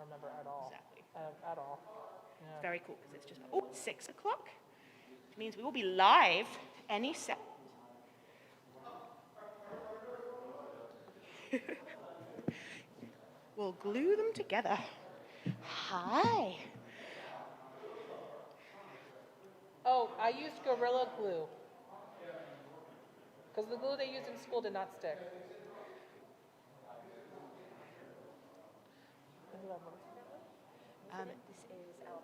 remember at all. Exactly. At all. Yeah. Very cool because it's just 6 o'clock, which means we will be live any second. We'll glue them together. Hi. Oh, I used Gorilla Glue. Because the glue they used in school did not stick. This is our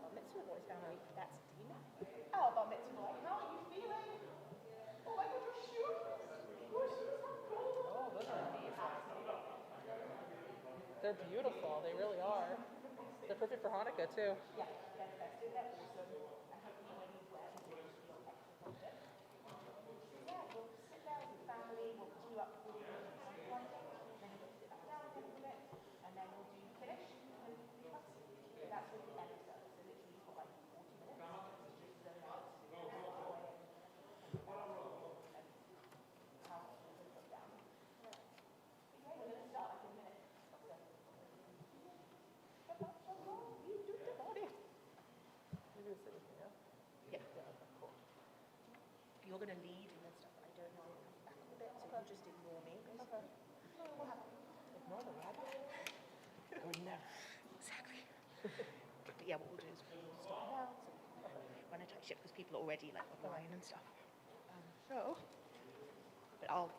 bar mitzvah boys family. That's Dina. Our bar mitzvah boy. How are you feeling? Oh my God, your shoes! Your shoes are cool. Oh, those are amazing. They're beautiful. They really are. They're perfect for Hanukkah, too. Yeah, fantastic. That's awesome. I hope you when you wear them, you feel extra confident. Yeah, we'll sit there as a family. We'll queue up for the point, then we'll sit back down a little bit, and then we'll do finish and leave us. So that's with the end of service. So literally for like 40 minutes. Just zone out. You're going to lead and then stuff that I don't know back a bit, so you just ignore me, basically. Ignore the rabbit? I would never. Exactly. But yeah, what we'll do is we'll start now, so run a tight ship because people are already like online and stuff. But I'll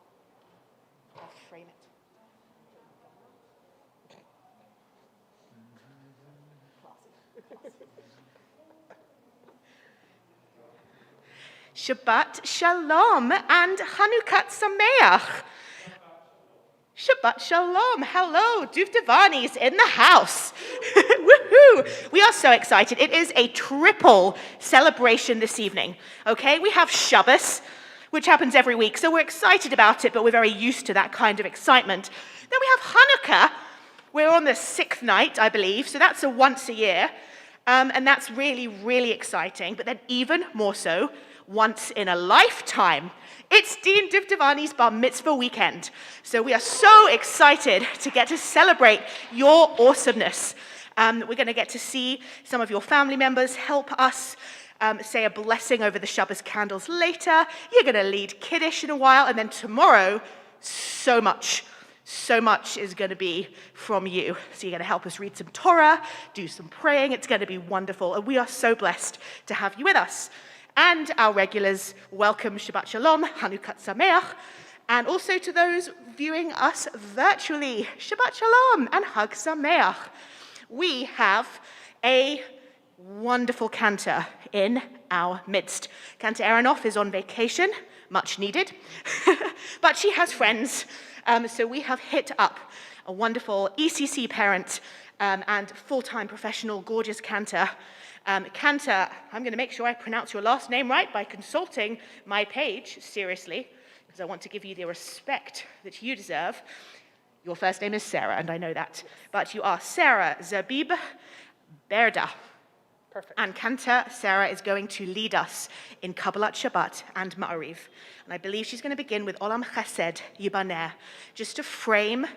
frame it. Shabbat Shalom and Hanukkah Sameach. Shabbat Shalom. Hello, Duvdevani's in the house. Woohoo! We are so excited. It is a triple celebration this evening. Okay, we have Shabbos, which happens every week, so we're excited about it, but we're very used to that kind of excitement. Then we have Hanukkah. We're on the 6th night, I believe, so that's a once a year, and that's really, really exciting. But then even more so, once in a lifetime. It's Dean Duvdevani's Bar Mitzvah weekend. So we are so excited to get to celebrate your awesomeness. We're going to get to see some of your family members help us say a blessing over the Shabbos candles later. You're going to lead Kiddush in a while. And then tomorrow, so much is going to be from you. So you're going to help us read some Torah, do some praying. It's going to be wonderful. And we are so blessed to have you with us. And our regulars, welcome Shabbat Shalom, Hanukkah Sameach, and also to those viewing us virtually, Shabbat Shalom and Hag Sameach. We have a wonderful cantor in our midst. Cantor Aronoff is on vacation, much needed, but she has friends, so we have hit up a wonderful ECC parent and full-time professional, gorgeous cantor. Cantor, I'm going to make sure I pronounce your last name right by consulting my page, seriously, because I want to give you the respect that you deserve. Your first name is Sarah, and I know that, but you are Sarah Zabib Berda. Perfect. And Cantor Sarah is going to lead us in Kabbalat Shabbat and Ma'ariv. And I believe she's going to begin with Olam Chesed Yibaneh, just to frame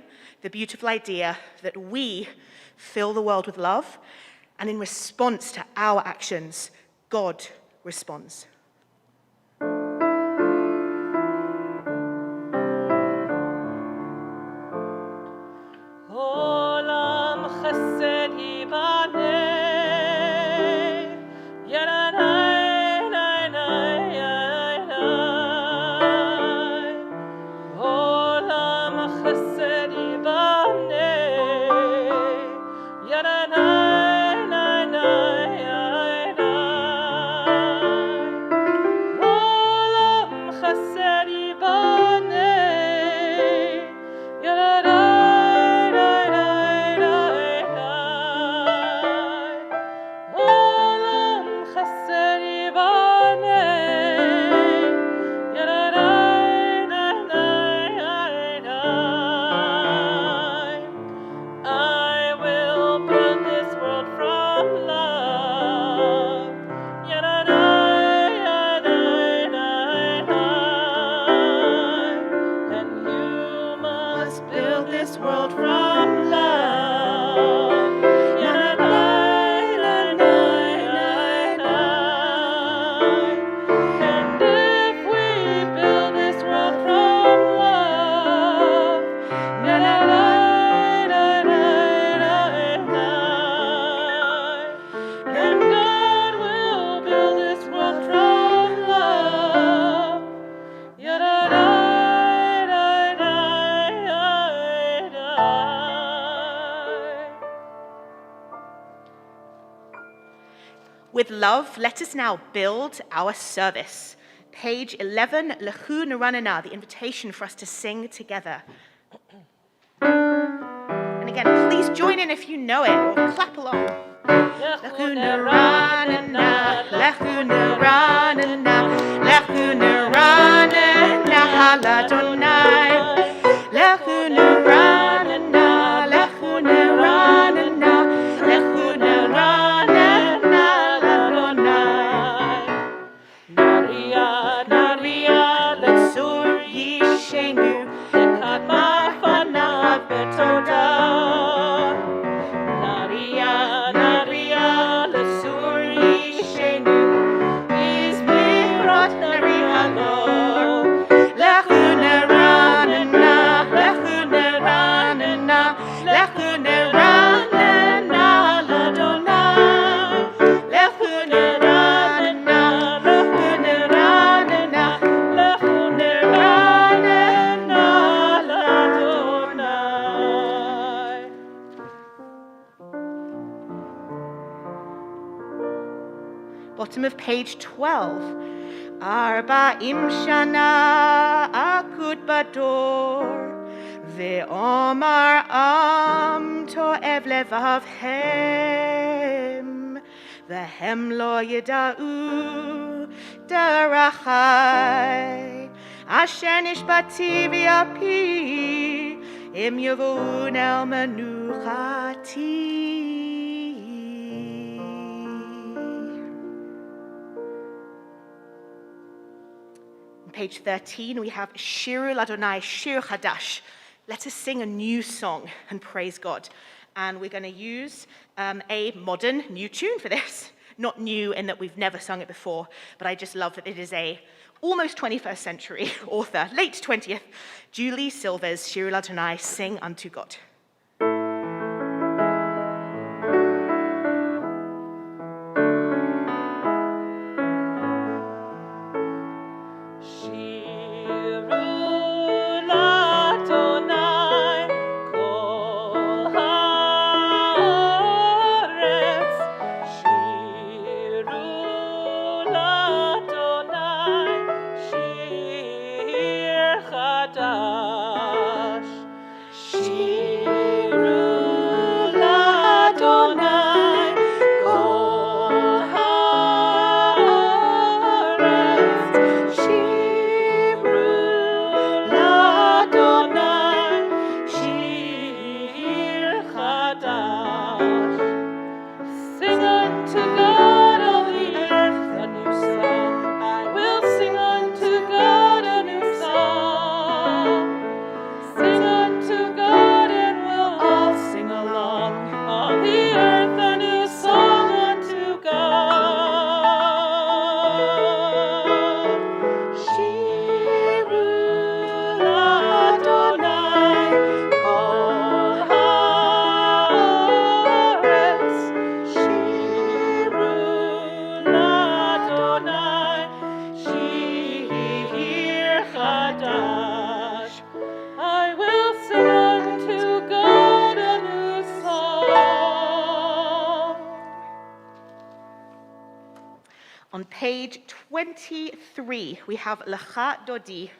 the beautiful idea that we fill the world with love, and in response to our actions, God responds. Olam chesed yibaneh, yadanai, nai, nai, nai. Olam chesed yibaneh, yadanai, nai, nai, nai. Olam chesed yibaneh, yadanai. With love, let us now build our service. Page 11, Lechu Naranana, the invitation for us to sing together. And again, please join in if you know it, or clap along. Lechu Naranana, Lechu Naranana, Lechu Naranana, Haladonai. Lechu Naranana, Lechu Naranana, Lechu Naranana, Ladonai. Naria, Naria, Letsur Yishenu, Lekadma Fanav Betoda. Naria, Naria, Letsur Yishenu, Izmirot Naria Lo. Lechu Naranana, Lechu Naranana, Lechu Naranana, Ladonai. Lechu Naranana, Lechu Naranana, Lechu Naranana, Ladonai. Bottom of page 12. Arba'im shana akut bador, ve'omar am to'ev levavhem, vehem lo yeda'u darachai, asher nishbati v'api, im yavun el menuchati. Page 13, we have Shiru Ladonai, Shir Chadash. Let us sing a new song and praise God. And we're going to use a modern new tune for this. Not new in that we've never sung it before, but I just love that it is a almost 21st century author, late 20th, Julie Silver's Shiru Ladonai, Sing Unto God. On page 23, we have Lecha Dodi,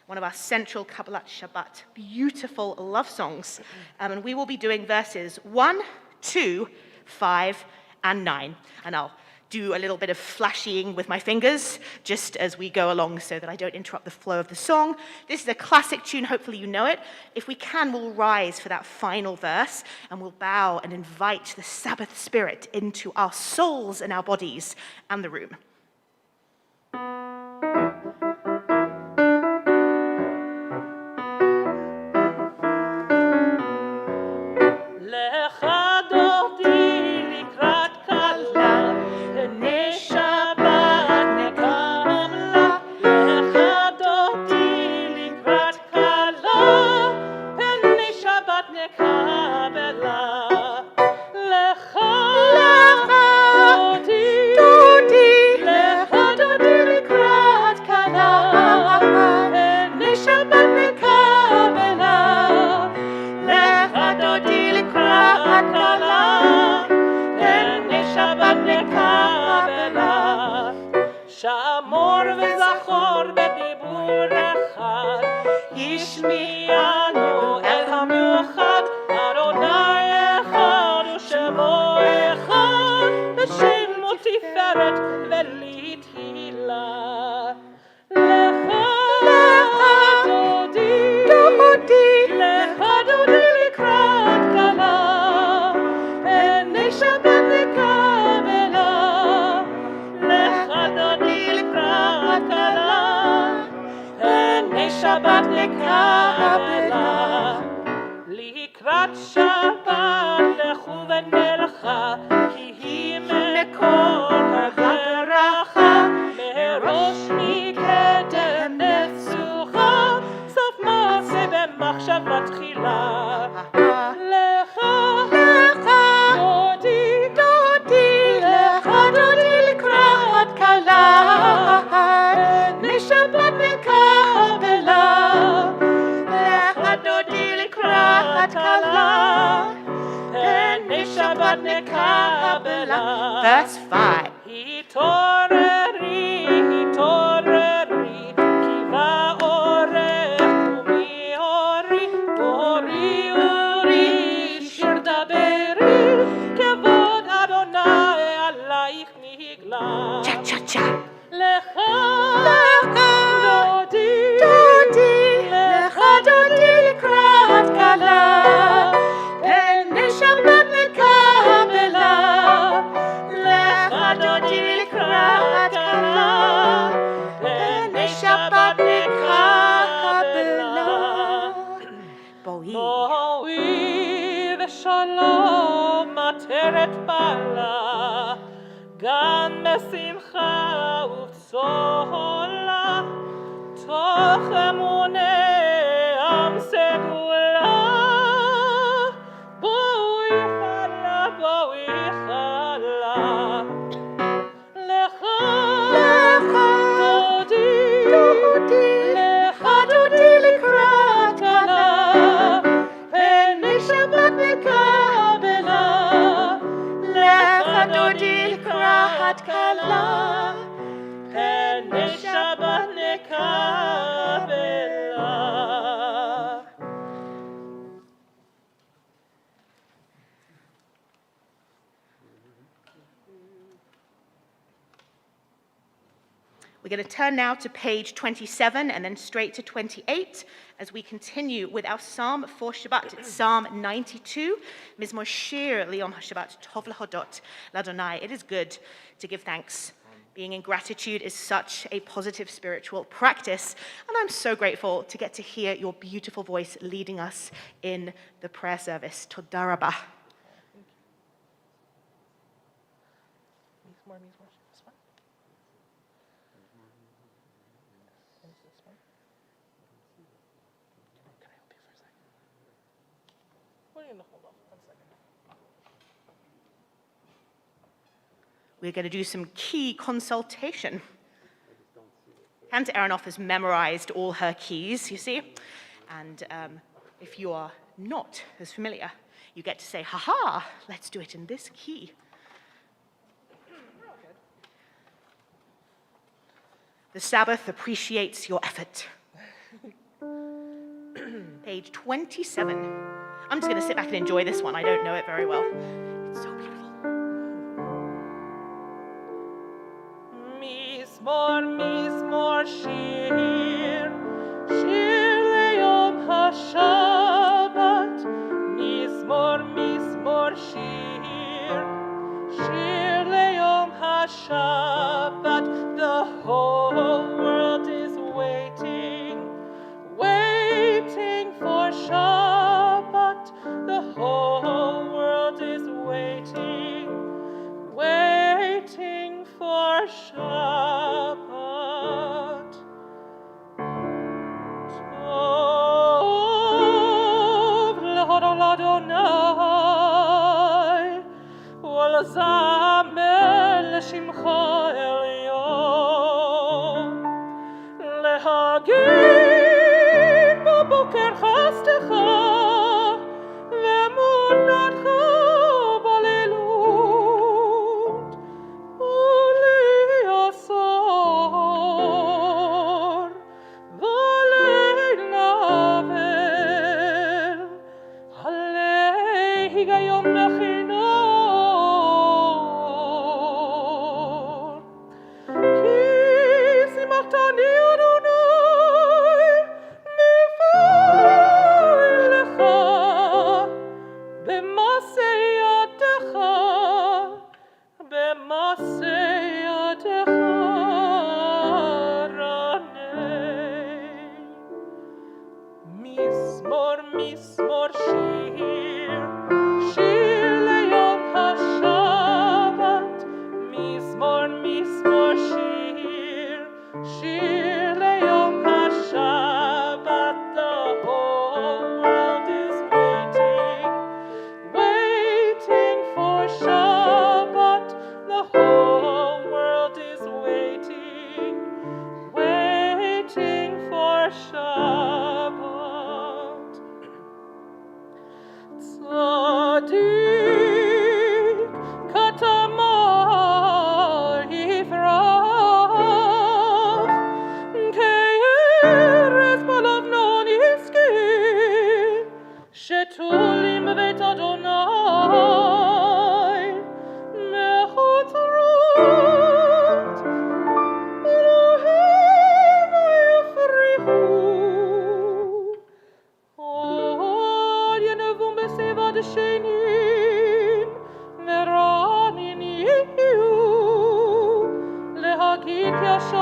one of our central Kabbalat Shabbat, beautiful love songs. And we will be doing verses 1, 2, 5, and 9. And I'll do a little bit of flashying with my fingers just as we go along so that I don't interrupt the flow of the song. This is a classic tune, hopefully you know it. If we can, we'll rise for that final verse and we'll bow and invite the Sabbath spirit into our souls and our bodies and the room. Dodi, השמיענו אל המיוחד, אדוני אחד ושמו אחד, לשם ותפארת ולתהילה. לך דודי, לך דודי לקראת כלה, פני שבת נקבלה. לך דודי לקראת כלה, פני שבת נקבלה. לקראת שבת לכו ונלכה, כי היא מקור הברכה, מראש מקדם נצוחה, סוף מעשה במחשבה תחילה. לך דודי, לך דודי לקראת כלה, פני שבת נקבלה. לך דודי לקראת כלה, פני שבת נקבלה. Verse 5. התעוררי, התעוררי, כי בא אורך ומי אורי, אורי אורי, שיר דברי, כבוד אדוני עלייך נגלה. Cha cha cha. לך דודי, לך דודי לקראת כלה, פני שבת נקבלה. לך דודי לקראת כלה, פני שבת נקבלה. בואי ושלום עטרת בעלה, גן משמחה ובצהלה, תוך אמוני עם סגולה. בואי חלה, בואי חלה. לך דודי, לך דודי לקראת כלה, פני שבת נקבלה. לך דודי לקראת כלה, פני שבת נקבלה. We're going to turn now to page 27 and then straight to 28 as we continue with our psalm for Shabbat. It's Psalm 92, Mizmor Shir Liyom HaShabbat Tov Lahodot Ladonai. It is good to give thanks. Being in gratitude is such a positive spiritual practice, and I'm so grateful to get to hear your beautiful voice leading us in the prayer service. Toda rabah. We're going to do some key consultation. Hans Aronoff has memorized all her keys, you see. And if you are not as familiar, you get to say, ha-ha, let's do it in this key. The Sabbath appreciates your effort. Page 27. I'm just going to sit back and enjoy this one. I don't know it very well. It's so beautiful. מזמור שיר, שיר ליום השבת. מזמור שיר, שיר ליום השבת. The whole world is waiting, waiting for Shabbat. The whole world is waiting, waiting for Shabbat. Tov l'Adonai, ולזמר לשמחו עליון, להגיד בבוקר חסדך ואמונתך בלילות, ולעשור ולילה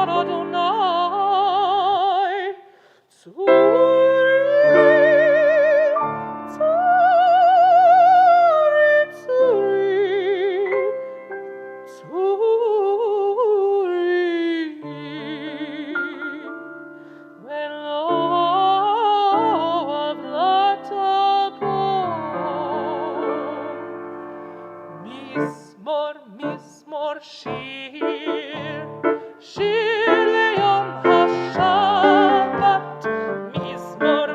Adonai, Tzuri, when love let Mizmor shir leyom ha-Shabbat. Mizmor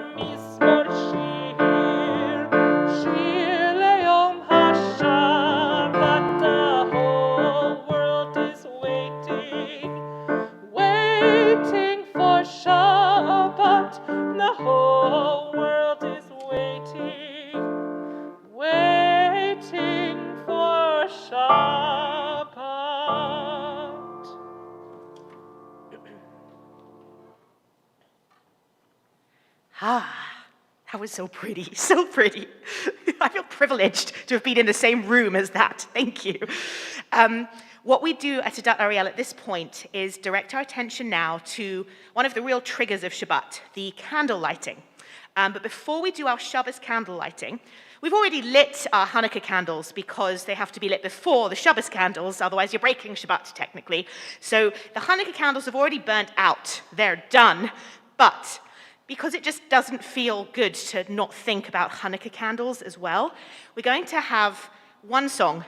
shir leyom ha-Shabbat. The whole world is waiting for Shabbat. The whole world is waiting for Shabbat. That was so pretty, so pretty. I feel privileged to have been in the same room as that. Thank you. What we do at Adat Ariel at this point is direct our attention now to one of the real triggers of Shabbat, the candle lighting. But before we do our Shabbos candle lighting, we've already lit our Hanukkah candles because they have to be lit before the Shabbos candles, otherwise you're breaking Shabbat technically. So the Hanukkah candles have already burnt out. They're done. But because it just doesn't feel good to not think about Hanukkah candles as well, we're going to have one song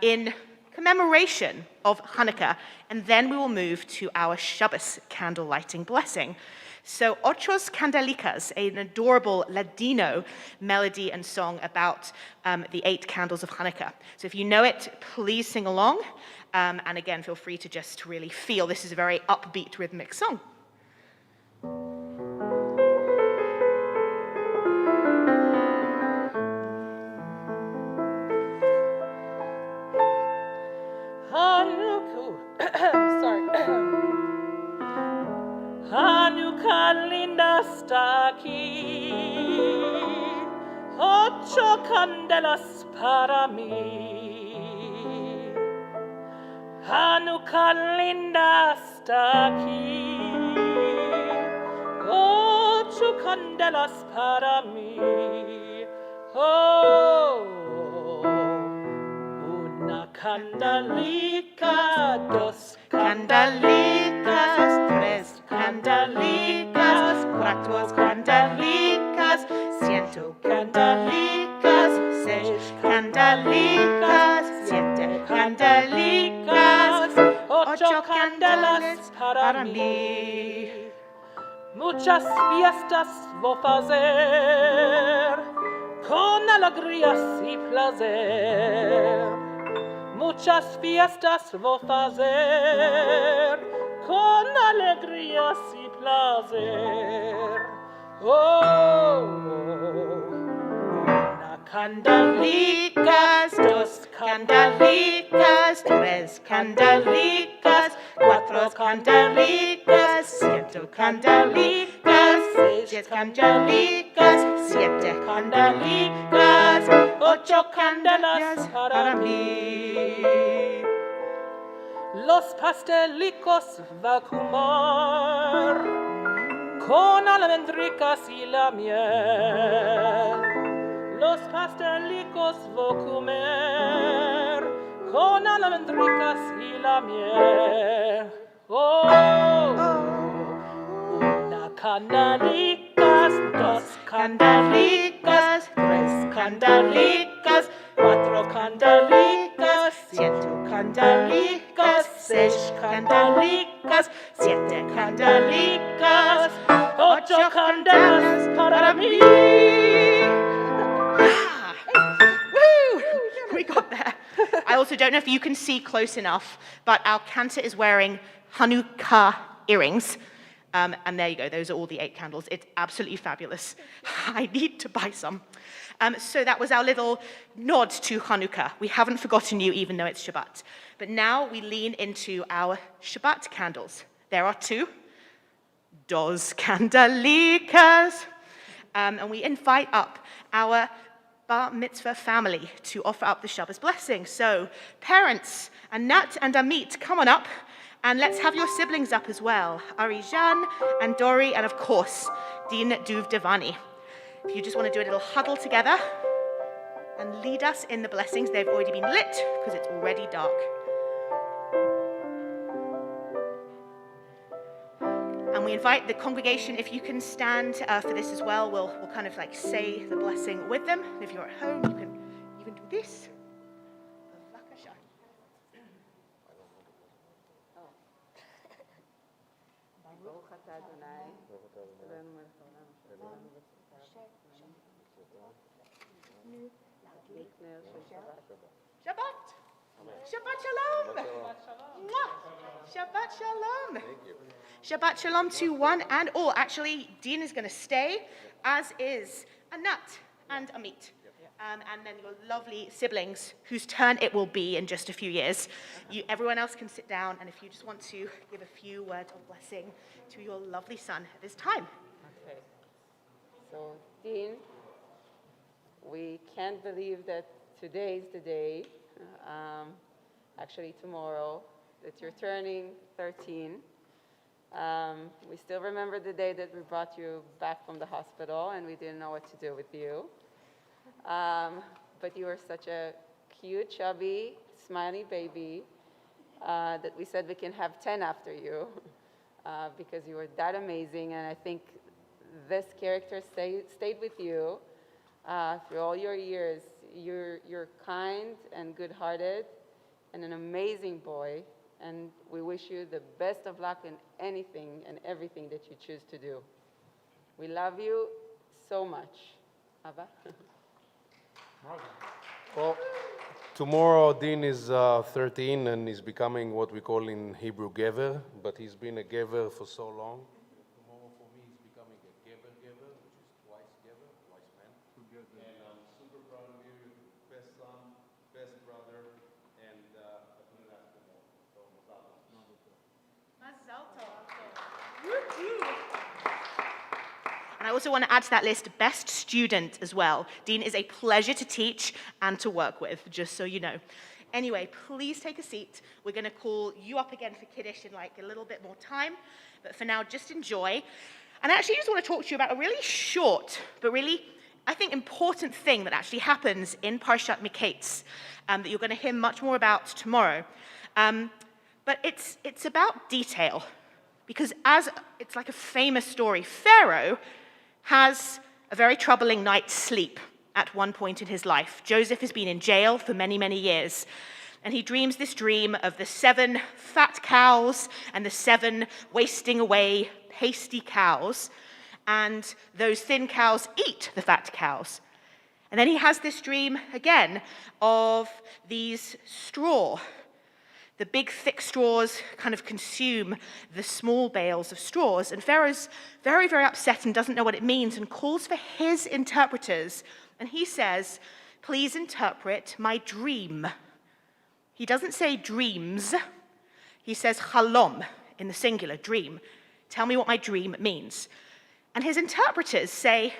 in commemoration of Hanukkah, and then we will move to our Shabbos candle lighting blessing. So Ochos Candelitas, an adorable Ladino melody and song about the 8 candles of Hanukkah. So if you know it, please sing along. And again, feel free to just really feel this is a very upbeat rhythmic song. Hanukkah linda sta aquí, 8 candelas para mí. Hanukkah linda sta aquí, 8 candelas para mí. Oh, una candelica, 2 Candelicas, 3 candelicas, 4 candelicas, 100 candelicas, 6 candelicas, 7 candelicas, 8 candelas para mí. Muchas fiestas voy a hacer con alegrías y placer. Muchas fiestas voy a hacer con alegrías y placer. Oh, una candelicas, 2 candelicas, 3 candelicas, 4 candelicas, 100 candelicas, 6 candelicas, 7 candelicas, 8 candelas para mí. Los pastelicos va a comer con almendricas y la miel. Los pastelicos voy a comer con almendricas y la miel. Oh, una candelicas, 2 candelicas, 3 candelicas, 4 candelicas, 100 candelicas, 6 candelicas, 7 candelicas, 8 candelas para mí. Woo! We got there. I also don't know if you can see close enough, but our cantor is wearing Hanukkah earrings. And there you go, those are all the 8 candles. It's absolutely fabulous. I need to buy some. So that was our little nod to Hanukkah. We haven't forgotten you, even though it's Shabbat. But now we lean into our Shabbat candles. There are 2. Dos candelicas. And we invite up our bar mitzvah family to offer up the Shabbos blessing. So parents, Anat and Amit, come on up. And let's have your siblings up as well. Arijan and Dori, and of course, Din Duvdevani. If you just want to do a little huddle together and lead us in the blessings. They've already been lit because it's already dark. And we invite the congregation, if you can stand for this as well, we'll kind of like say the blessing with them. And if you're at home, you can even do this. Shabbat! Shabbat Shalom! Shabbat Shalom! Thank you. Shabbat Shalom to one and all. Actually, Dean is going to stay, as is Anat and Amit. And then your lovely siblings, whose turn it will be in just a few years. Everyone else can sit down, and if you just want to give a few words of blessing to your lovely son at this time. Okay. So, Dean, we can't believe that today is the day, actually tomorrow, that you're turning 13. We still remember the day that we brought you back from the hospital and we didn't know what to do with you. But you were such a cute, chubby, smiley baby that we said we can have 10 after you because you were that amazing. And I think this character stayed with you through all your years. You're kind and good-hearted and an amazing boy. And we wish you the best of luck in anything and everything that you choose to do. We love you so much. Abba? Well, tomorrow Dean is 13 and he's becoming what we call in Hebrew gever, but he's been a gever for so long. Tomorrow for me he's becoming a gever, which is twice man. And I'm super proud of you, best son, best brother, and I couldn't ask for more. So, Mazal tov. Woo-hoo. And I also want to add to that list, best student as well. Dean is a pleasure to teach and to work with, just so you know. Anyway, please take a seat. We're going to call you up again for Kiddush in like a little bit more time. But for now, just enjoy. And I actually just want to talk to you about a really short, but really, I think, important thing that actually happens in Parshat Miketz that you're going to hear much more about tomorrow. But it's about detail. Because as it's like a famous story, Pharaoh has a very troubling night's sleep at one point in his life. Joseph has been in jail for many, many years. And he dreams this dream of the 7 fat cows and the 7 wasting away, pasty cows. And those thin cows eat the fat cows. And then he has this dream again of these straw. The big, thick straws kind of consume the small bales of straws. And Pharaoh's very, very upset and doesn't know what it means and calls for his interpreters. And he says, please interpret my dream. He doesn't say dreams. He says halom in the singular, dream. Tell me what my dream means. And his interpreters say,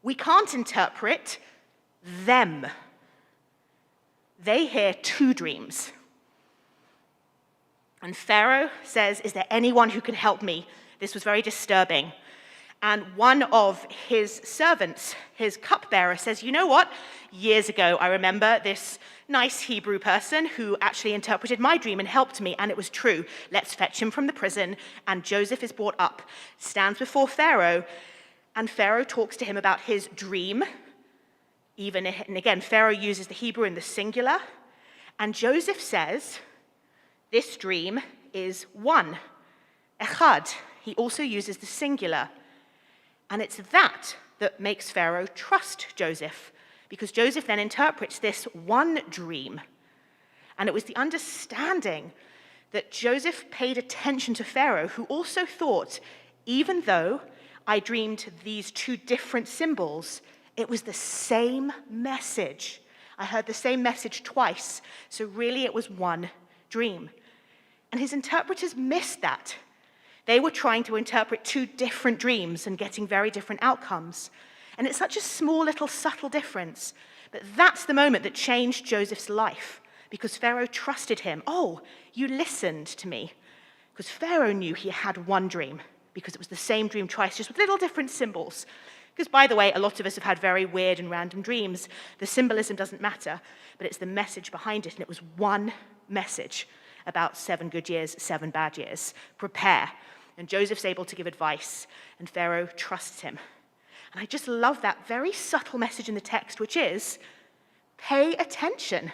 we can't interpret them. They hear 2 dreams. And Pharaoh says, is there anyone who can help me? This was very disturbing. And one of his servants, his cupbearer, says, you know what? Years ago, I remember this nice Hebrew person who actually interpreted my dream and helped me, and it was true. Let's fetch him from the prison. And Joseph is brought up, stands before Pharaoh, and Pharaoh talks to him about his dream. And again, Pharaoh uses the Hebrew in the singular. And Joseph says, this dream is one, echad. He also uses the singular. And it's that makes Pharaoh trust Joseph, because Joseph then interprets this one dream. And it was the understanding that Joseph paid attention to Pharaoh, who also thought, even though I dreamed these 2 different symbols, it was the same message. I heard the same message twice, so really it was one dream. And his interpreters missed that. They were trying to interpret 2 different dreams and getting very different outcomes. And it's such a small, little, subtle difference. But that's the moment that changed Joseph's life. because Pharaoh trusted him. Oh, you listened to me. Because Pharaoh knew he had one dream, because it was the same dream twice, just with little different symbols. Because, by the way, a lot of us have had very weird and random dreams. The symbolism doesn't matter, but it's the message behind it, and it was one message about 7 good years, 7 bad years. Prepare. And Joseph's able to give advice, and Pharaoh trusts him. And I just love that very subtle message in the text, which is, pay attention.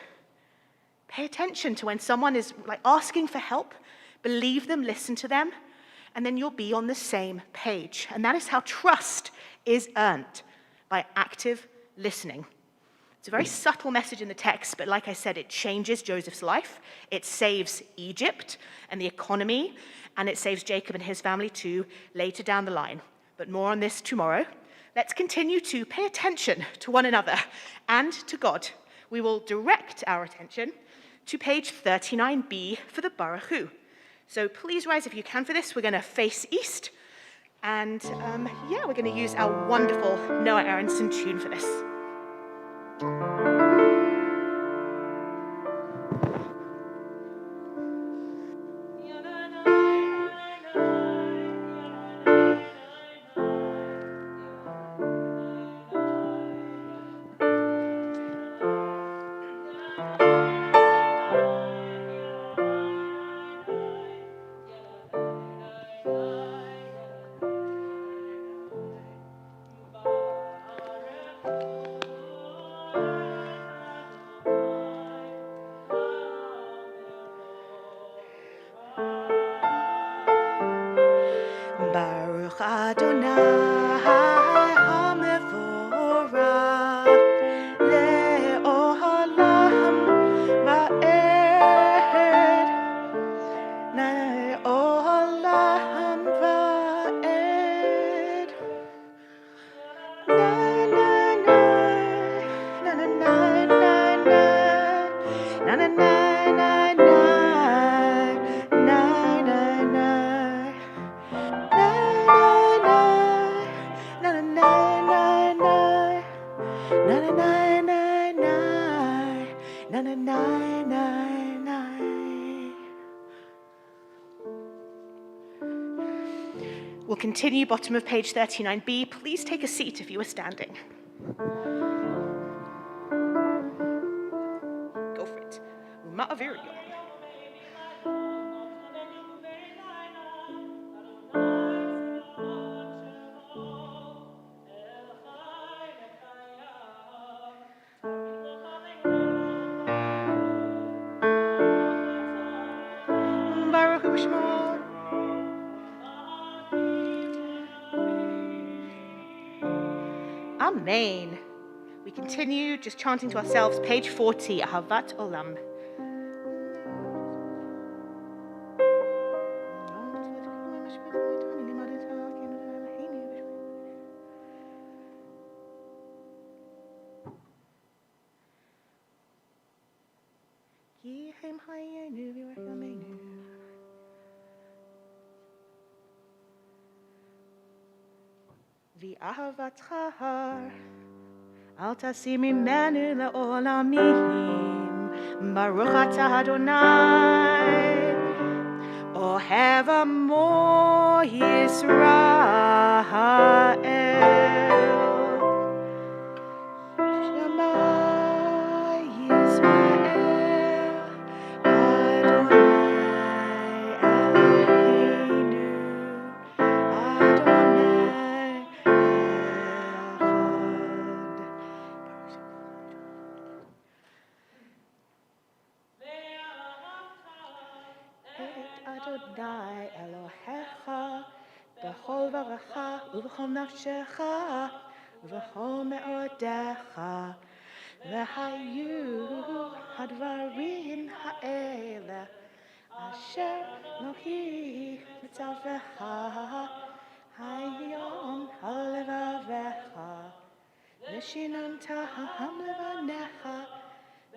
Pay attention to when someone is asking for help, believe them, listen to them, and then you'll be on the same page. And that is how trust is earned, by active listening. It's a very subtle message in the text, but like I said, it changes Joseph's life. It saves Egypt and the economy, and it saves Jacob and his family too later down the line. But more on this tomorrow. Let's continue to pay attention to one another and to God. We will direct our attention to page 39b for the Baruch Hu. So please rise if you can for this. We're going to face east. And we're going to use our wonderful Noah Aronson tune for this. Baruch Adonai HaMevorach Le'olam Va'ed Le'olam Va'ed Na na na na na na na na na na We'll continue bottom of page 39b. Please take a seat if you are standing. Go for it. Ma'avirion. Baruch Hu Shmo. Amen. We continue just chanting to ourselves, page 40, Ahavat Olam. V'ahavatcha al tasi mimenu le'olamim Baruch atah Adonai Ohev amo Yisrael Shema Yisrael Adonai Eloheinu Adonai Adonai Elohecha b'chol v'racha u'b'chol nafshecha u'b'chol me'odecha v'hayu hadvarim ha'ele asher lohi mitzavecha hayom halevavecha v'shinanta ha'levanecha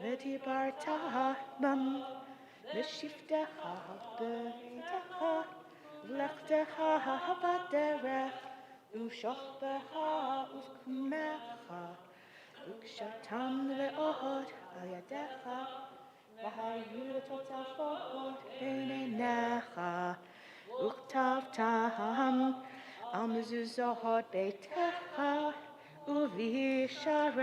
v'dibarta bam V'shiftecha b'itecha v'lechtecha b'derech u'shochbecha u'v'kumecha u'kshatam le'od al yadecha והיו תוצאות בעיניך, וכתבתם על מזוזות ביתך ובשעריך.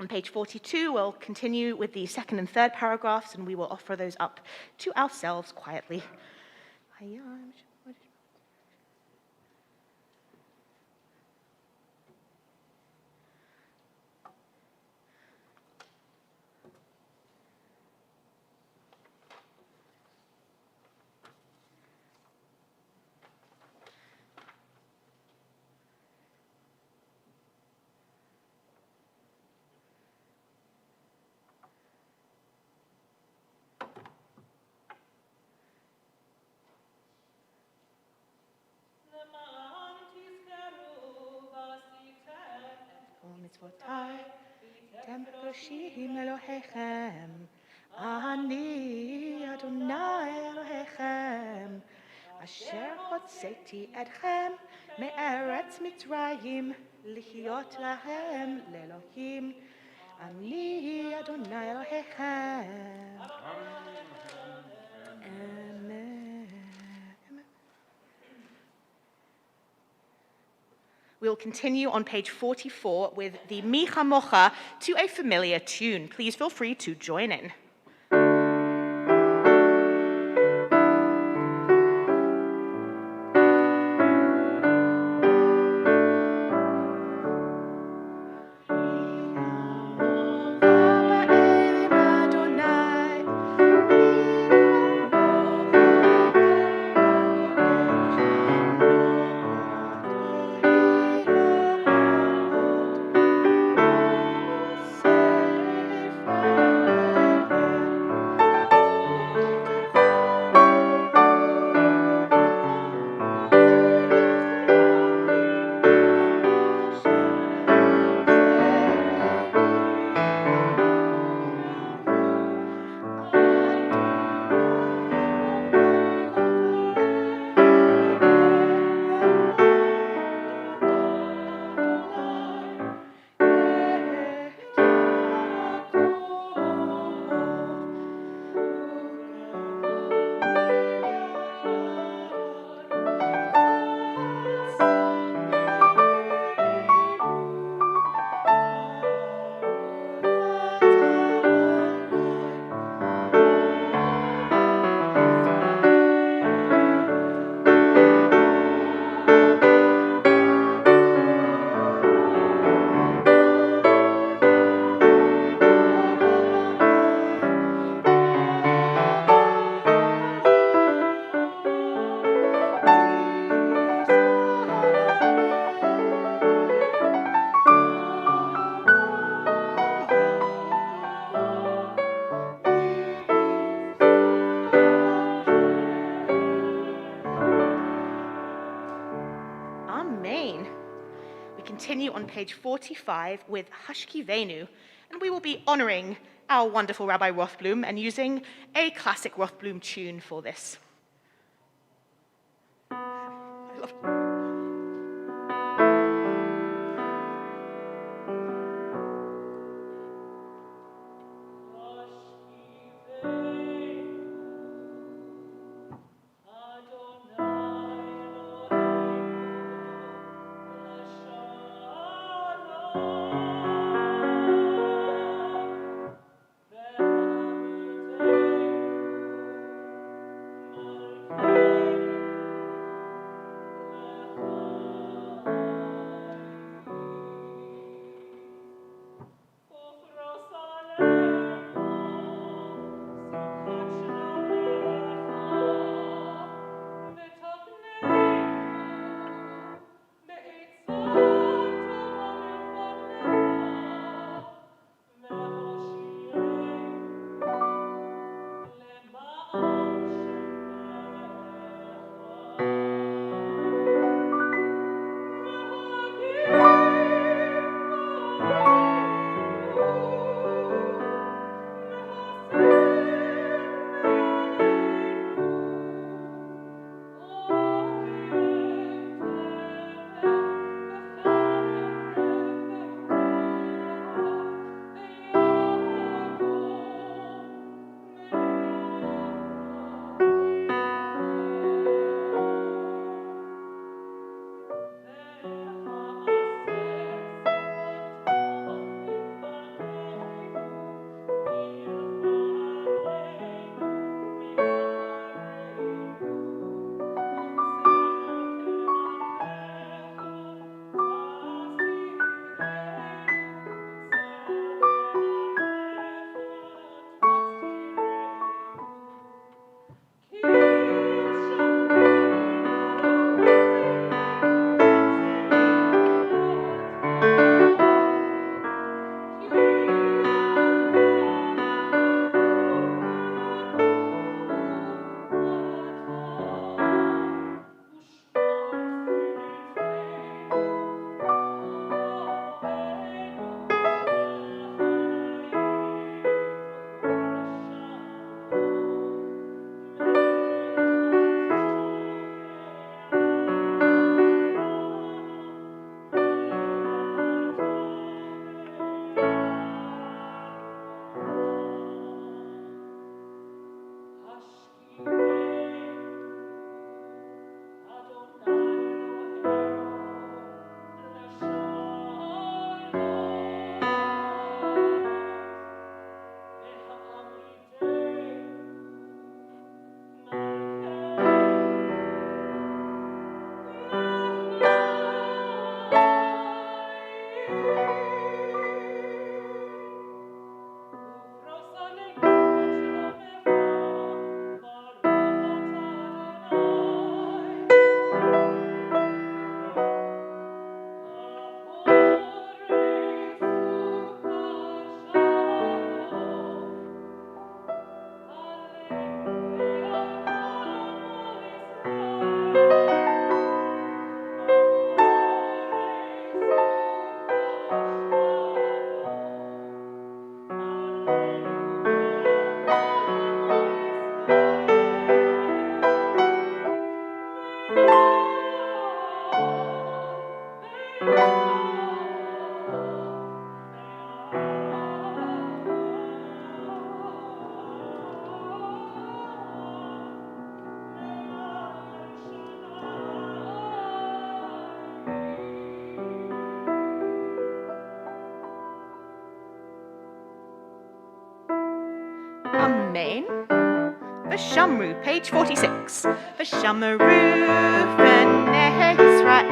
On page 42, we'll continue with the second and third paragraphs, and we will offer those up to ourselves quietly. מצוותיי, אתם קדושים אלוהיכם, אני אדוני אלוהיכם, אשר הוצאתי אתכם מארץ מצרים, להיות להם לאלוהים, אני אדוני אלוהיכם. We will continue on page 44 with the Mi Chamocha to a familiar tune. Please feel free to join in. On page 45 with Hashkivenu, and we will be honoring our wonderful Rabbi Rothblum and using a classic Rothblum tune for this. I love it. Amen. V'shamru, page 46. V'shamru v'nei Yisrael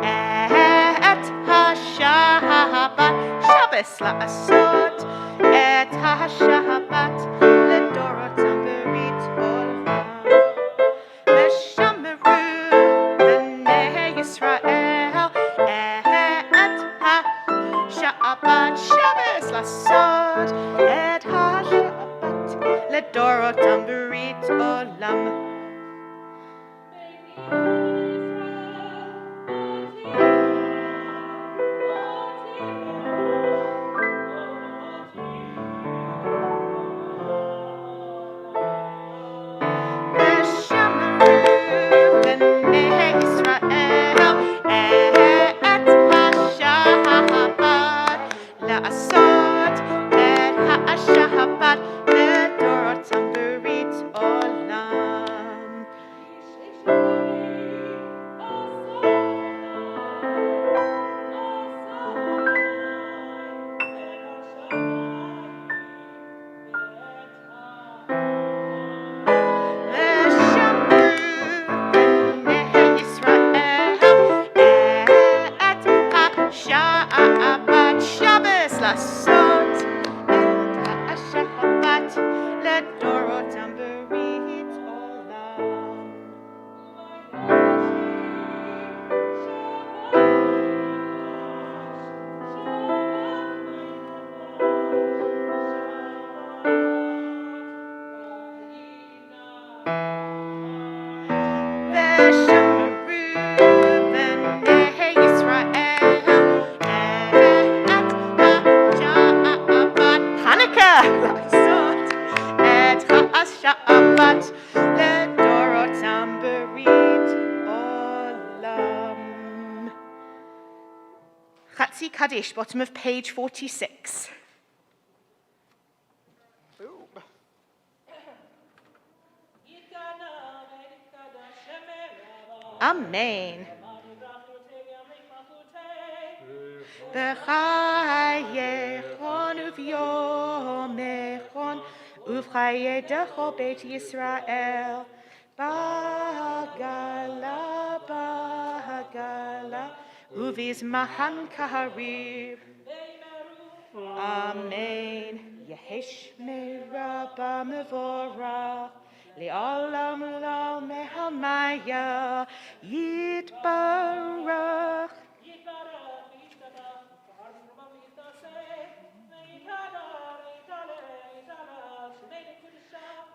et ha-Shabbat, Shabbos la'asot et ha-Shabbat לדורותם ברית עולם. ושמרו בני ישראל את השבת, שבס לעשות את השבת לדורותם ברית עולם. Chatzi Kaddish, bottom of page 46. Amen. B'chayechon uv'yomechon uv'chayedecho Beit Yisrael b'hagala b'hagala uv'izmahan kaharib. Amen. Yehesh meraba mevorach Le'olam lo mehamaya yitbarach.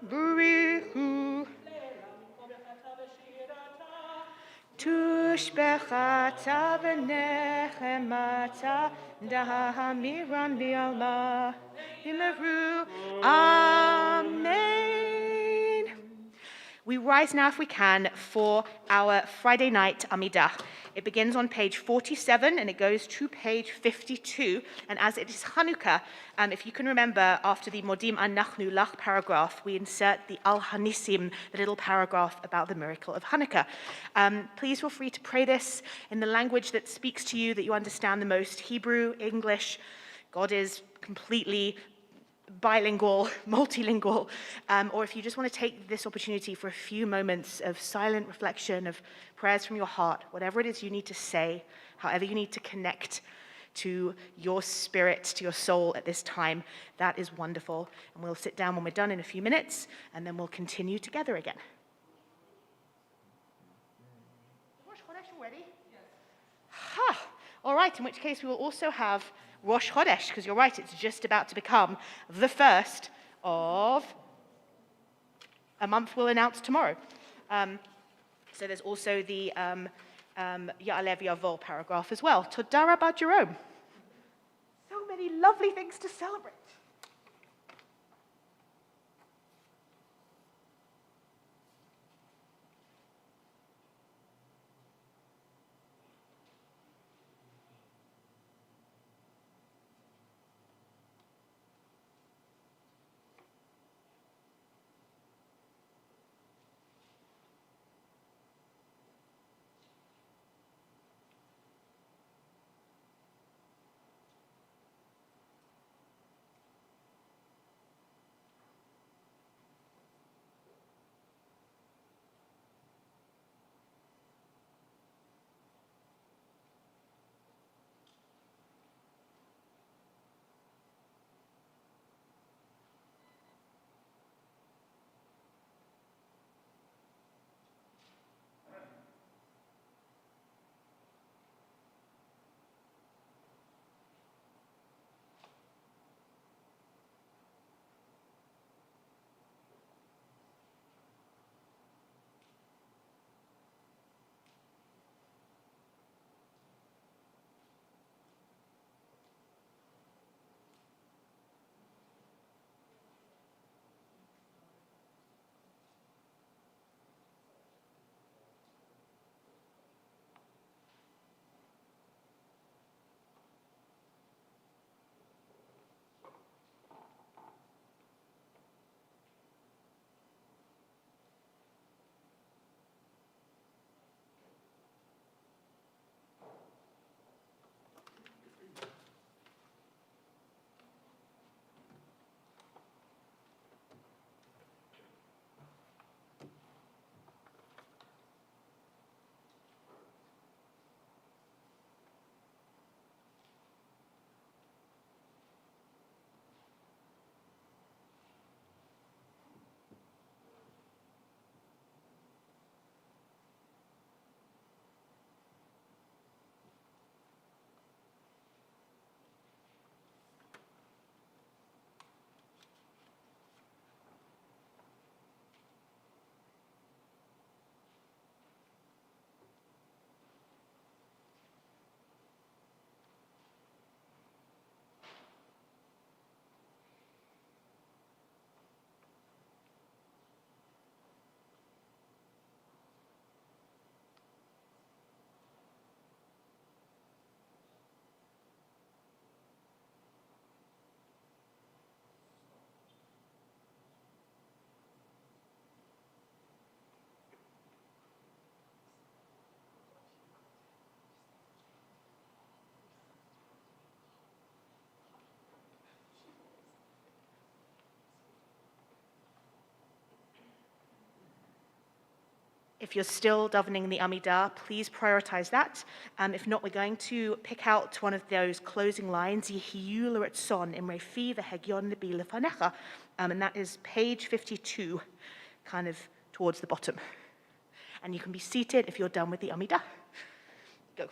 Burihu Tushbechata v'nechemata dahamiran bi'alma imeru. Amen. We rise now, if we can, for our Friday night Amidah. It begins on page 47 and it goes to page 52. And as it is Hanukkah, if you can remember, after the Modim Anachnu Lach paragraph, we insert the Al Hanissim, the little paragraph about the miracle of Hanukkah. Please feel free to pray this in the language that speaks to you, that you understand the most: Hebrew, English. God is completely bilingual, multilingual, or if you just want to take this opportunity for a few moments of silent reflection, of prayers from your heart, whatever it is you need to say, however you need to connect to your spirit, to your soul at this time, that is wonderful. And we'll sit down when we're done in a few minutes, and then we'll continue together again. Rosh Chodesh already? Yes. Ha! All right, in which case we will also have Rosh Chodesh, because you're right, it's just about to become the first of a month we'll announce tomorrow. So there's also the Ya'alev Yavol paragraph as well. Toda Rabba Jerome. So many lovely things to celebrate. If you're still davening the Amidah, please prioritize that. If not, we're going to pick out one of those closing lines, Yehiyu l'ratzon imrei fi v'hegyon libi lefanecha, and that is page 52, kind of towards the bottom. And you can be seated if you're done with the Amidah. Go.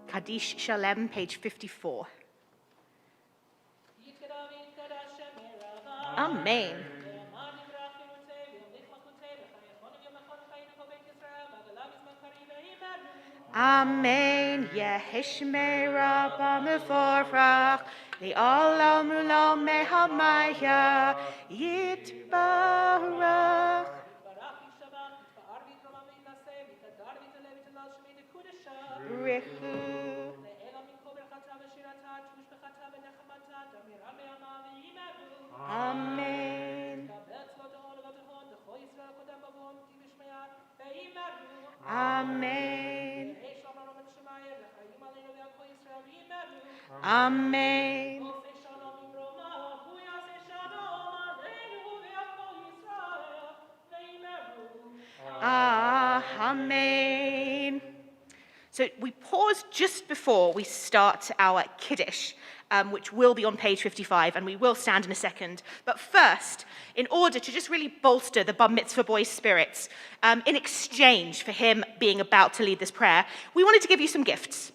Kaddish Shalem, page 54. Amen. Amen. Yehishmei Rabba Mevorach, Li'olam Ulam Mehamaya, Yitbarach. Richu. Amen. Amen. Amen. Amen. So we pause just before we start our Kiddush, which will be on page 55, and we will stand in a second. But first, in order to just really bolster the Bar Mitzvah boy's spirits, in exchange for him being about to lead this prayer, we wanted to give you some gifts.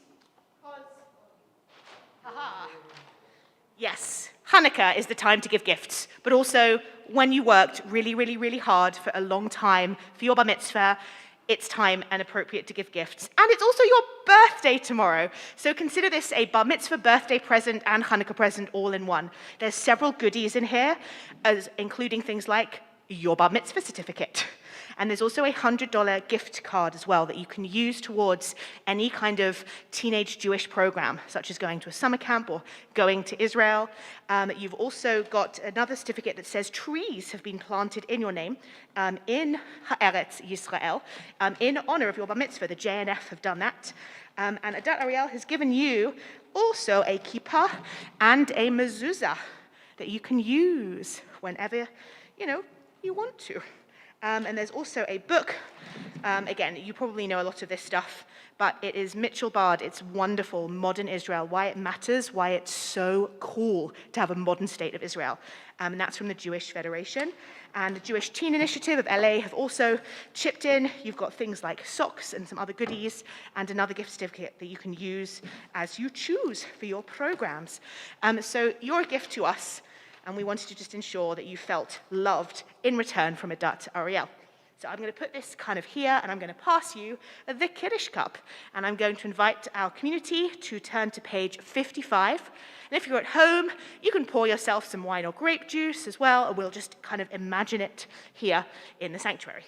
Yes, Hanukkah is the time to give gifts, but also when you worked really, really, really hard for a long time for your Bar Mitzvah, it's time and appropriate to give gifts. And it's also your birthday tomorrow. So consider this a bar mitzvah birthday present and Hanukkah present all in one. There's several goodies in here, including things like your bar mitzvah certificate. And there's also a $100 gift card as well that you can use towards any kind of teenage Jewish program, such as going to a summer camp or going to Israel. You've also got another certificate that says trees have been planted in your name in Haaretz Yisrael in honor of your bar mitzvah. The JNF have done that. And Adat Ariel has given you also a kippah and a mezuzah that you can use whenever, you want to. And there's also a book. Again, you probably know a lot of this stuff, but it is Mitchell Bard. It's wonderful, Modern Israel, why it matters, why it's so cool to have a modern state of Israel. And that's from the Jewish Federation. And the Jewish Teen Initiative of LA have also chipped in. You've got things like socks and some other goodies, and another gift certificate that you can use as you choose for your programs. So you're a gift to us, and we wanted to just ensure that you felt loved in return from Adat Ariel. So I'm going to put this kind of here, and I'm going to pass you the Kiddush cup. And I'm going to invite our community to turn to page 55. And if you're at home, you can pour yourself some wine or grape juice as well, and we'll just kind of imagine it here in the sanctuary.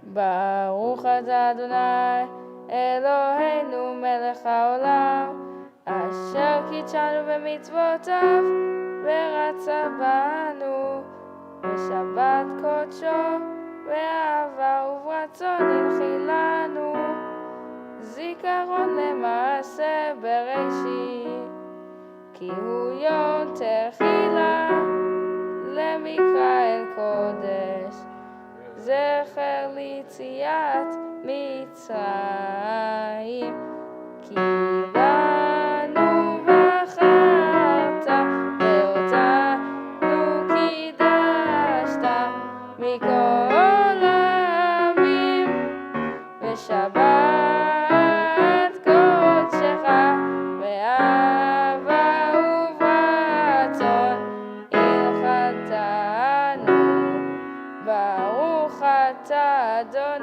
ברוך אתה אדוני אלוהינו מלך העולם אשר קידשנו במצוותיו ורצה בנו בשבת קודשו באהבה וברצון הנחילנו זיכרון למעשה בראשית כי הוא יום תחילה למקרא אל קודש זכר ליציאת מצרים כי בנו בחרת ואותנו קידשת מכל העמים בשבת קודשך באהבה וברצון הנחלתנו ברוך אתה אדוני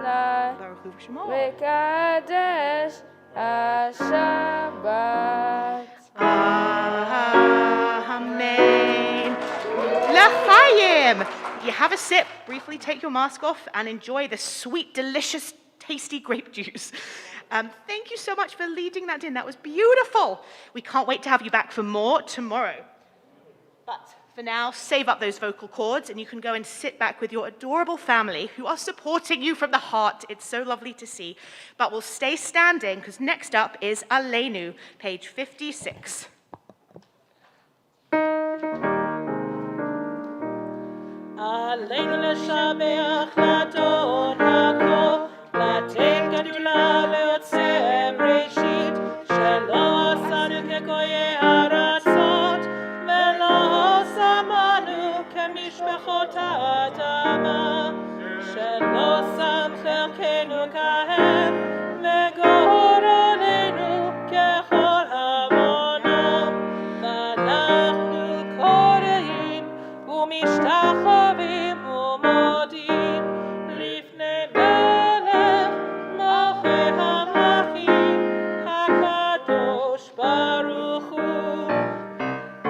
וקדש השבת. Amen. L'chaim. You have a sip, briefly take your mask off and enjoy the sweet, delicious, tasty grape juice. Thank you so much for leading that in. That was beautiful. We can't wait to have you back for more tomorrow. But for now, save up those vocal cords and you can go and sit back with your adorable family who are supporting you from the heart. It's so lovely to see. But we'll stay standing because next up is Aleinu, page 56. עלינו לשבח לאדון הכל, לתת גדולה ליוצר בראשית, שלא עשנו כגויי ארצות, ולא שמנו כמשפחות האדמה, שלא שם חלקנו כהם, וגורלנו ככל המונם, ואנחנו קוראים ומשתחווים ומודים לפני מלך מלכי המלכים הקדוש ברוך הוא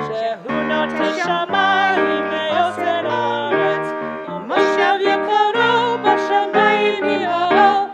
שהוא נותן שמיים ויוצר ארץ ומושב יקרו בשמיים יאהב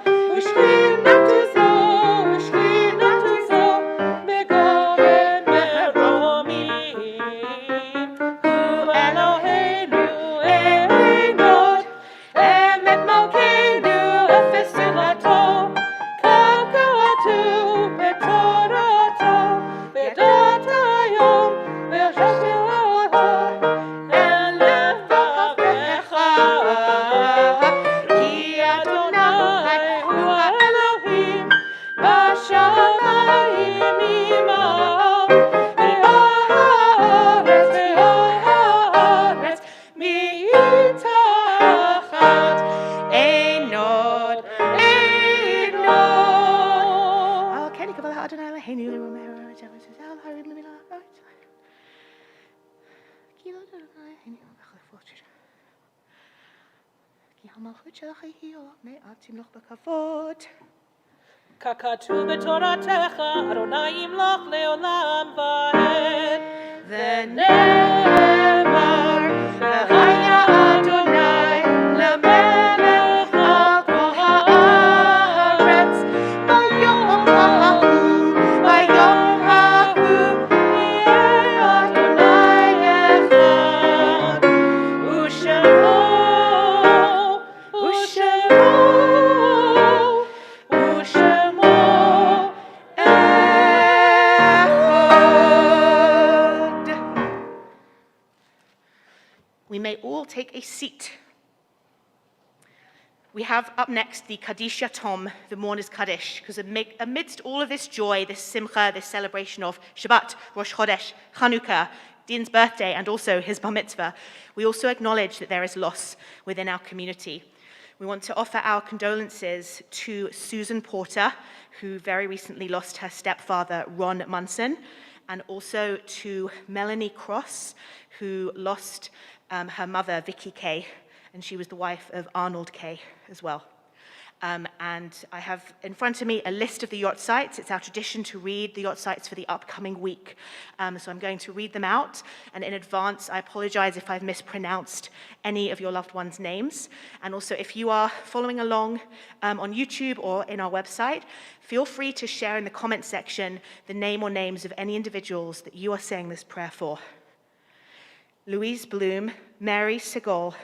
ככתוב בתורתך, אדוני ימלוך לעולם ועד. ונאמר, והיה אדוני למלך על כל הארץ, ביום ההוא, ביום ההוא, יהיה אדוני אחד, ושמו אחד. We may all take a seat. We have up next the Kaddish Yatom, the mourner's Kaddish, because amidst all of this joy, this simcha, this celebration of Shabbat, Rosh Chodesh, Chanukah, Din's birthday, and also his bar mitzvah, we also acknowledge that there is loss within our community. We want to offer our condolences to Susan Porter, who very recently lost her stepfather, Ron Munson, and also to Melanie Cross, who lost her mother, Vicky Kay, and she was the wife of Arnold Kay as well. And I have in front of me a list of the yacht sites. It's our tradition to read the yacht sites for the upcoming week. So I'm going to read them out. And in advance, I apologize if I've mispronounced any of your loved ones' names. And also, if you are following along on YouTube or in our website, feel free to share in the comment section the name or names of any individuals that you are saying this prayer for. Louise Bloom, Mary Segal,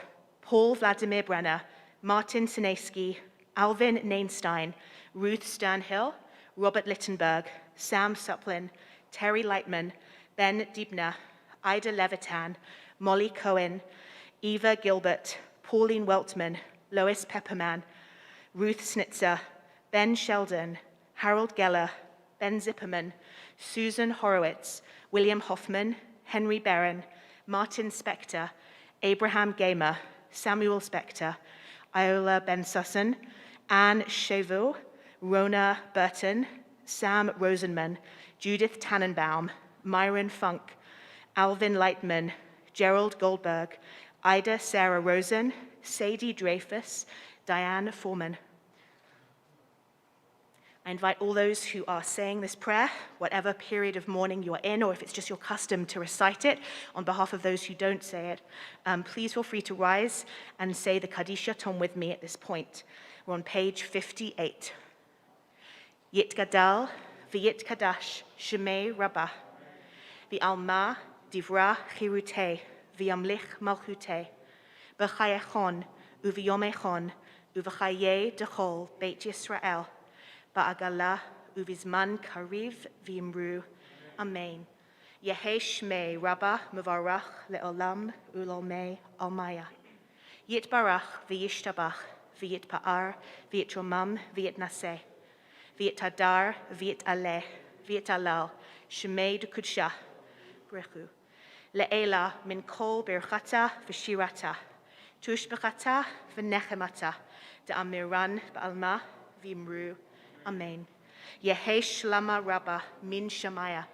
Paul Vladimir Brenner, Martin Sineski, Alvin Nainstein, Ruth Sternhill, Robert Littenberg, Sam Suplin, Terry Lightman, Ben Diebner, Ida Levitan, Molly Cohen, Eva Gilbert, Pauline Weltman, Lois Pepperman, Ruth Snitzer, Ben Sheldon, Harold Geller, Ben Zipperman, Susan Horowitz, William Hoffman, Henry Barron, Martin Spector, Abraham Gamer, Samuel Spector, Iola Ben Sussan, Anne Chauveau, Rona Burton, Sam Rosenman, Judith Tannenbaum, Myron Funk, Alvin Lightman, Gerald Goldberg, Ida Sarah Rosen, Sadie Dreyfus, Diane Foreman. I invite all those who are saying this prayer, whatever period of mourning you are in, or if it's just your custom to recite it, on behalf of those who don't say it, please feel free to rise and say the Kaddish Yatom with me at this point. We're on page 58. Yit Gadal, V'yit Kadash, Shemei Rabbah, V'alma Divra Chirute, V'yamlich Malchute, B'chayechon, U'v'yomechon, U'v'chaye Dechol, Beit Yisrael, Ba'agala uvizman kariv v'imru. Amen. Yehe shmei Rabbah mevarach le'olam ulolmei almaya. Yitbarach v'yishtabach v'yitpa'ar v'yitromam v'yitnaseh. V'yitadar v'yitaleh v'yitalal shmei d'kudsha. Brechu. Le'ela min kol birchata v'shirata. Tushbechata v'nechemata. De'amiran ba'alma v'imru. Amen. Yehe shlama Rabbah min Shemaya,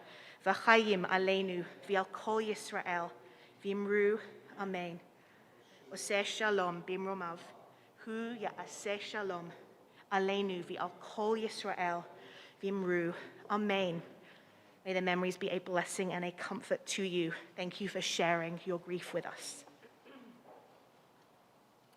v'chayim aleinu v'al kol Yisrael, v'imru. Amen. Oseh shalom bimromav, hu ya'aseh shalom aleinu v'al kol Yisrael, v'imru. Amen. May the memories be a blessing and a comfort to you. Thank you for sharing your grief with us.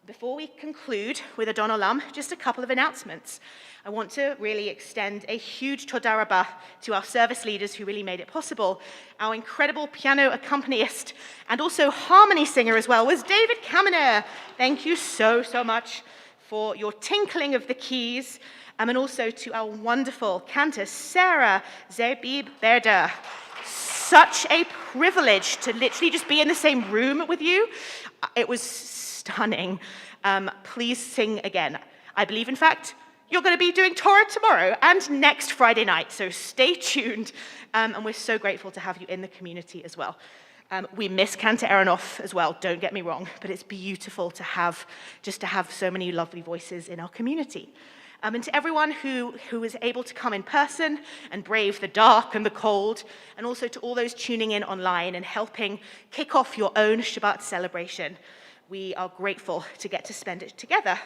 Before we conclude with Adon Olam, just a couple of announcements. I want to really extend a huge toda rabah to our service leaders who really made it possible. Our incredible piano accompanist and also harmony singer as well was David Kaminer. Thank you so, so much for your tinkling of the keys. And also to our wonderful cantor, Sarah Zerbib Berda. Such a privilege to literally just be in the same room with you. It was stunning. Please sing again. I believe, in fact, you're going to be doing Torah tomorrow and next Friday night, so stay tuned. And we're so grateful to have you in the community as well. We miss Cantor Aronoff as well, don't get me wrong, but it's beautiful to have so many lovely voices in our community. And to everyone who is able to come in person and brave the dark and the cold, and also to all those tuning in online and helping kick off your own Shabbat celebration, we are grateful to get to spend it together.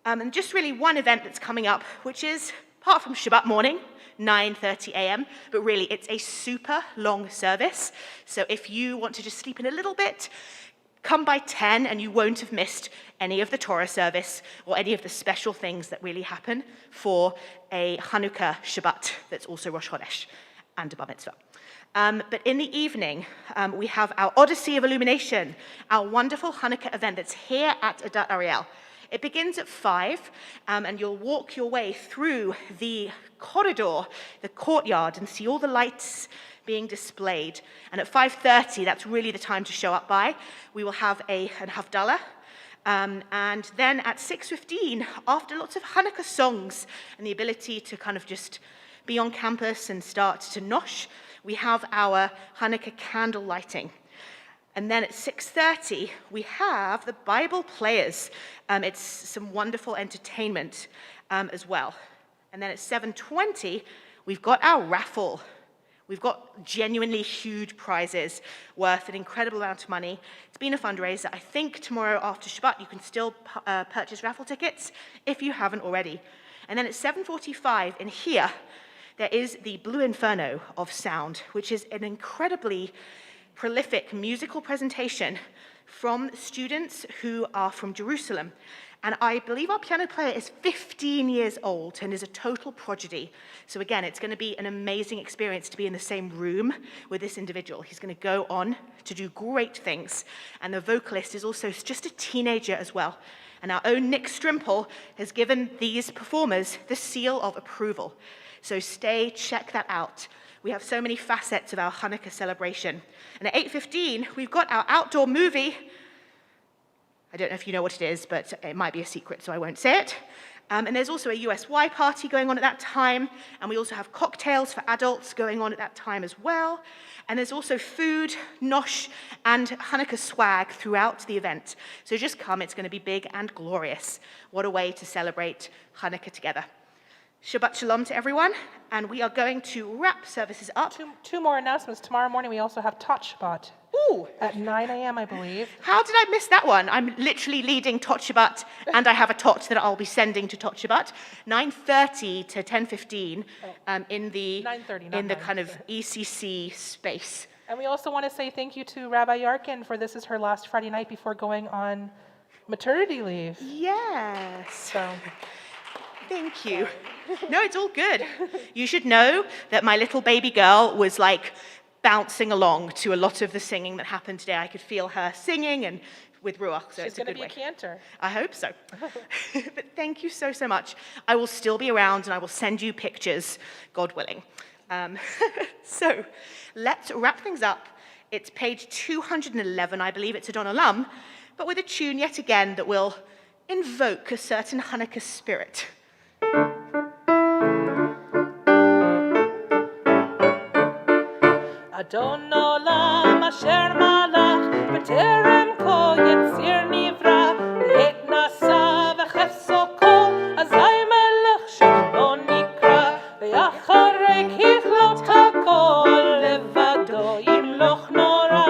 And just really one event that's coming up, which is, apart from Shabbat morning, 9:30 a.m., but really it's a super long service. So if you want to just sleep in a little bit, come by 10 and you won't have missed any of the Torah service or any of the special things that really happen for a Hanukkah Shabbat that's also Rosh Chodesh and a Bar Mitzvah. But in the evening, we have our Odyssey of Illumination, our wonderful Hanukkah event that's here at Adat Ariel. It begins at 5, and you'll walk your way through the corridor, the courtyard, and see all the lights being displayed. And at 5:30, that's really the time to show up by. We will have an Havdalah. And then at 6:15, after lots of Hanukkah songs and the ability to kind of just be on campus and start to nosh, we have our Hanukkah candle lighting. And then at 6:30, we have the Bible players. It's some wonderful entertainment as well. And then at 7:20, we've got our raffle. We've got genuinely huge prizes worth an incredible amount of money. It's been a fundraiser. I think tomorrow after Shabbat, you can still purchase raffle tickets if you haven't already. And then at 7:45 in here, there is the Blue Inferno of sound, which is an incredibly prolific musical presentation from students who are from Jerusalem. And I believe our piano player is 15 years old and is a total prodigy. So again, it's going to be an amazing experience to be in the same room with this individual. He's going to go on to do great things. And the vocalist is also just a teenager as well. And our own Nick Strimple has given these performers the seal of approval. So check that out. We have so many facets of our Hanukkah celebration. And at 8:15, we've got our outdoor movie. I don't know if you know what it is, but it might be a secret, so I won't say it. And there's also a USY party going on at that time. And we also have cocktails for adults going on at that time as well. And there's also food, nosh, and Hanukkah swag throughout the event. So just come, it's going to be big and glorious. What a way to celebrate Hanukkah together. Shabbat Shalom to everyone, and we are going to wrap services up. Two more announcements. Tomorrow morning we also have Tot Shabbat. Ooh! At 9 a.m., I believe. How did I miss that one? I'm literally leading Tot Shabbat, and I have a tot that I'll be sending to Tot Shabbat. 9:30 to 10:15 in the 9:30, in the kind of ECC space. And we also want to say thank you to Rabbi Yarkin for this is her last Friday night before going on maternity leave. Yes. So, Thank you. No, it's all good. You should know that my little baby girl was like bouncing along to a lot of the singing that happened today. I could feel her singing and with Ruach, so she's it's a going to good be way. a cantor. I hope so. But thank you so, so much. I will still be around and I will send you pictures, God willing. So let's wrap things up. It's page 211, I believe it's Adon Olam, but with a tune yet again that will invoke a certain Hanukkah spirit. Adon Olam asher malach b'terem kol yetzir nivra v'et nasa v'chefso kol azay melech shemo nikra v'yacharek hichlot hakol levado yimloch nora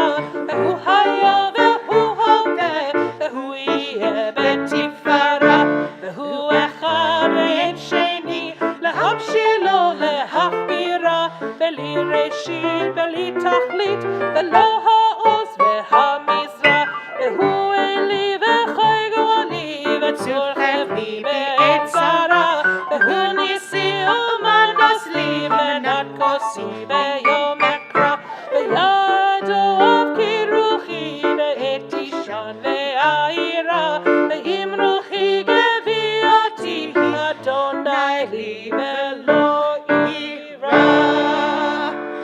v'hu haya v'hu hodeh v'hu yeh betifara v'hu echad v'et sheni להבשילו להחבירה בלי ראשית בלי תכלית ולא העוז והמזרח והוא אלי וחי גואלי וצור חבלי בעת צרה והוא ניסי ומנדס לי מנת כוסי ביום הקרא וידו אב כי רוחי בעת תישן והעירה ואם רוחי גבי אותי אדוני לי ולא יירא.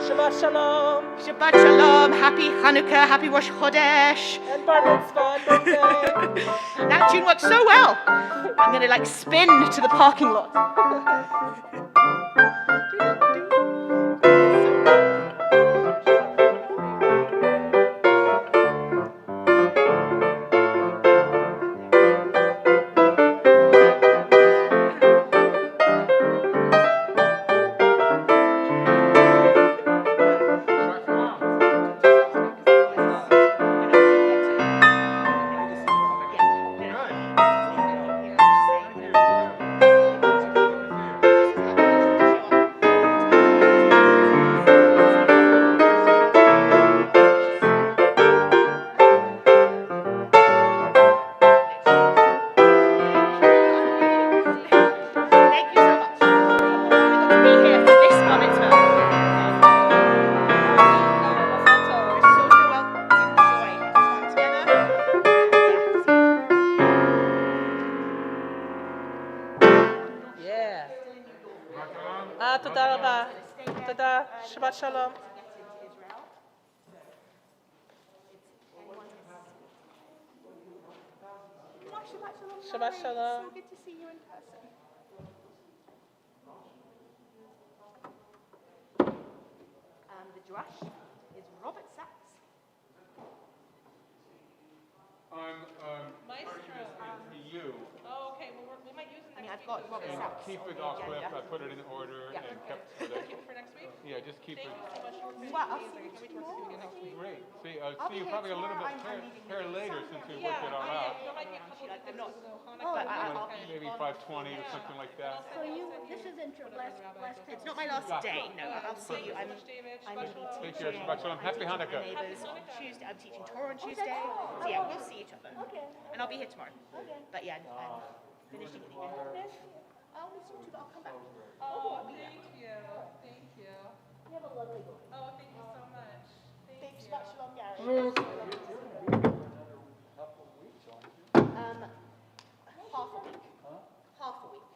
Shabbat Shalom. Shabbat Shalom, happy Hanukkah, happy Rosh Chodesh. And Bar Mitzvah and birthday. That tune worked so well. I'm going to spin to the parking lot. תודה רבה. תודה. Shabbat shalom. Shabbat shalom. So good to see you in person. The drush is Robert Sachs. I'm Maestro. to you. Oh, okay. Well, we might use it I mean, next I've got Robert And Sachs. keep on it the all agenda. clipped. I put it in order Yeah. and kept it. week for next week. Yeah, just keep Thank it. you so much. You were Well, I'll amazing. see you Can't wait to work with you again next week. Great. See, I'll see be you here probably a little bit tomorrow. I'm meeting hair with later some since we Yeah, worked it all out. there might be a couple of I'm not- differences. But I'll be Maybe 5:20 or something like that. So this is last It's not my last day. No, I'll see you. I'm David. going to be Take care. teaching. Shabbat shalom. I'm Happy teaching my Hanukkah. neighbours on Tuesday. I'm teaching Torah on Tuesday. So yeah, we'll see each other. Okay. And I'll be here tomorrow. Okay. But yeah, I'm finishing it again. I'll listen to, but I'll come back. Oh, thank you. Thank you. You have a lovely day. Oh, thank you so much. Thanks, Shabbat Shalom, Gary. Half a week. Half a week.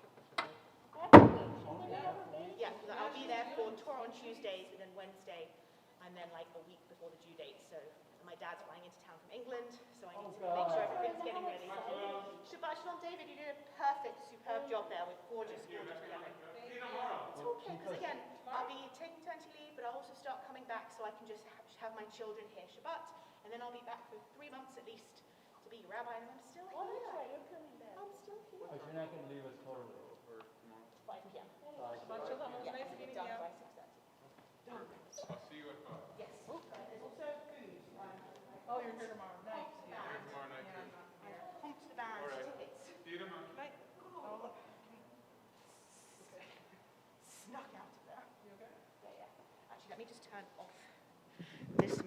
Yeah, so I'll be there for Torah on Tuesdays, and then Wednesday, and then like a week before the due date. So my dad's flying into town from England, so I need to make sure everything's getting ready. Shabbat Shalom, David. You did a perfect, superb job there with gorgeous, gorgeous gathering. It's okay, because again, I'll be taking maternity leave, but I'll also start coming back so I can just have my children here Shabbat, and then I'll be back for 3 months at least to be a rabbi, and I'm still here. Oh, that's right, you're coming back. I'm still here. But you're not going to leave us totally. 5 p.m. Shabbat shalom. It was Yeah, nice I'll meeting get done you. by 6:30. I'll see you at 5. Yes. There's also food. Oh, you're here tomorrow. Nice. Yeah. Tomorrow night. too. Pumped the band tickets. See you tomorrow. Night. Oh, Snuck out of there. You okay? Yeah, yeah. Actually, let me just turn off this